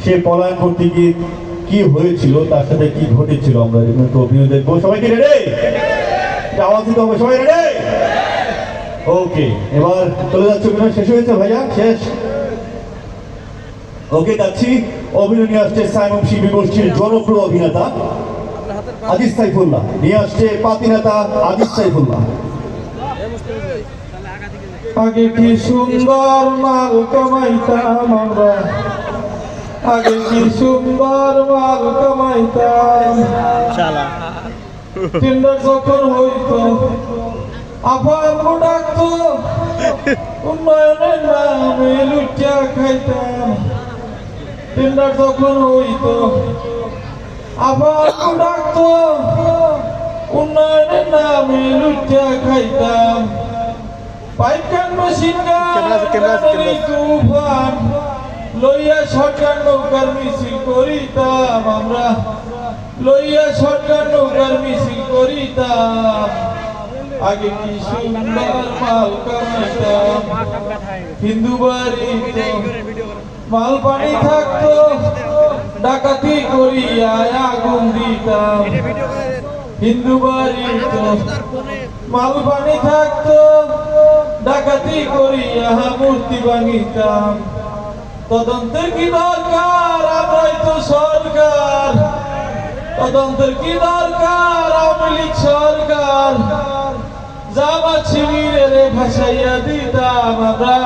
সে পলায়ন করতে গিয়ে কি হয়েছিল, তার সাথে কি ঘটেছিল আমরা একটু অভিনয় দেখবো। সবাই কি রেডি? আওয়াজ দিতে হবে, সবাই রেডি? ওকে, এবার চলে যাচ্ছে অভিনয়। শেষ হয়েছে ভাইয়া? শেষ। ওকে, যাচ্ছি। অভিনয় নিয়ে আসছে সাইমন শিল্পী গোষ্ঠীর জনপ্রিয় অভিনেতা আজিজ সাইফুল্লাহ, নিয়ে আসছে পাতিনেতা আজিজ সাইফুল্লাহ। আগে কি সুন্দর মাল কামাইতাম আমরা, আগে কি সুন্দর মাল কামাইতাম। টেন্ডার যখন হইতো আবার ডাকতো, উন্নয়নের নামে লুটিয়া খাইতাম। টেন্ডার যখন হইতো আবার ডাকতো, উন্নয়নের নামে লুটিয়া খাইতাম। পাইকান মেশিন গাড়ি তুফান লইয়া সরকার নৌকার মিছিল করিতাম আমরা, লইয়া সরকার নৌকার মিছিল করিতাম। আগে কি সুন্দর মাল কামাইতাম, হিন্দু বাড়িতে মাল পানি থাকতো, ডাকাতি করিয়া আগুন দিতাম। হিন্দু বাড়িতে মাল পানি থাকতো, ডাকাতি করিয়া মূর্তি ভাঙিতাম। তদন্তের কি দরকার, আমরাই তো সরকার। তদন্তের কি দরকার, আওয়ামী লীগ সরকার। জামাত শিবিরের ভাসাইয়া দিতাম আমরা,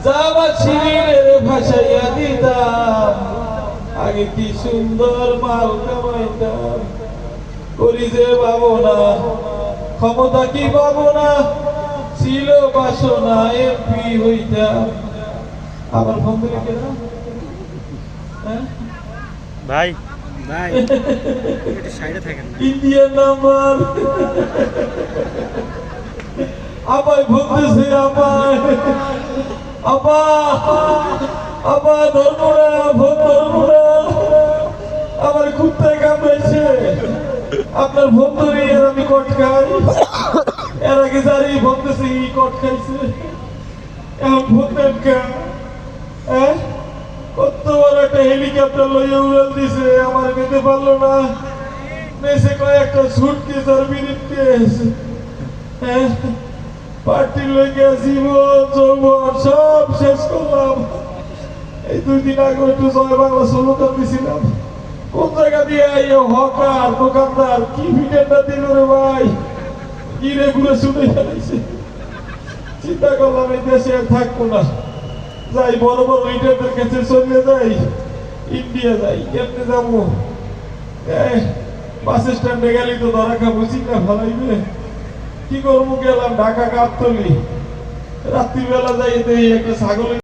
জামাত শিবিরের ভাসাইয়া দিতাম। আগে কি সুন্দর মাল কামাইতাম, করি যে ভাবনা ক্ষমতা কি পাবো না, ছিল বাসনা এমপি হইতাম। আবার ফোন দিলে কেন ভাই? ভাই সাইডে থাকেন, ইন্ডিয়ান নাম্বার। আবার বলতেছে আবার আবার ধরবো না, ভোট ধরবো না। আমার কুত্তায় কামড়াইছে, আপনার ফোন ধরে আমি কট খাই। এর আগে যারি বলতেছে ই কট খাইছে, এখন ফোন দেন কেন? কত বড় একটা হেলিকপ্টার লইয়া উড়াল দিছে, আমার পেতে পারলো না। মেসে কয়েকটা সুটকেস আর ব্রিফকেস। পার্টির লইয়া জীবন যৌবন সব শেষ করলাম। এই 2 দিন আগে একটু জয় বাংলা স্লোগান দিছিলাম। কোন জায়গা দিয়ে হকার দোকানদার কি ভিডিওটা দিল রে ভাই, কি রে ঘুরে শুনে ফেলাইছে। চিন্তা করলাম এই দেশে আর থাকবো না, যাই বড় বড় লিডারদের কাছে চলে যাই, ইন্ডিয়া যাই। কেমনে যাবো? বাস স্ট্যান্ডে গেলি তো ধরা খাবো, চিন্তা ফেলাইবে। কি করবো? গেলাম ঢাকা গাবতলি, রাত্রিবেলা যাই একটা ছাগল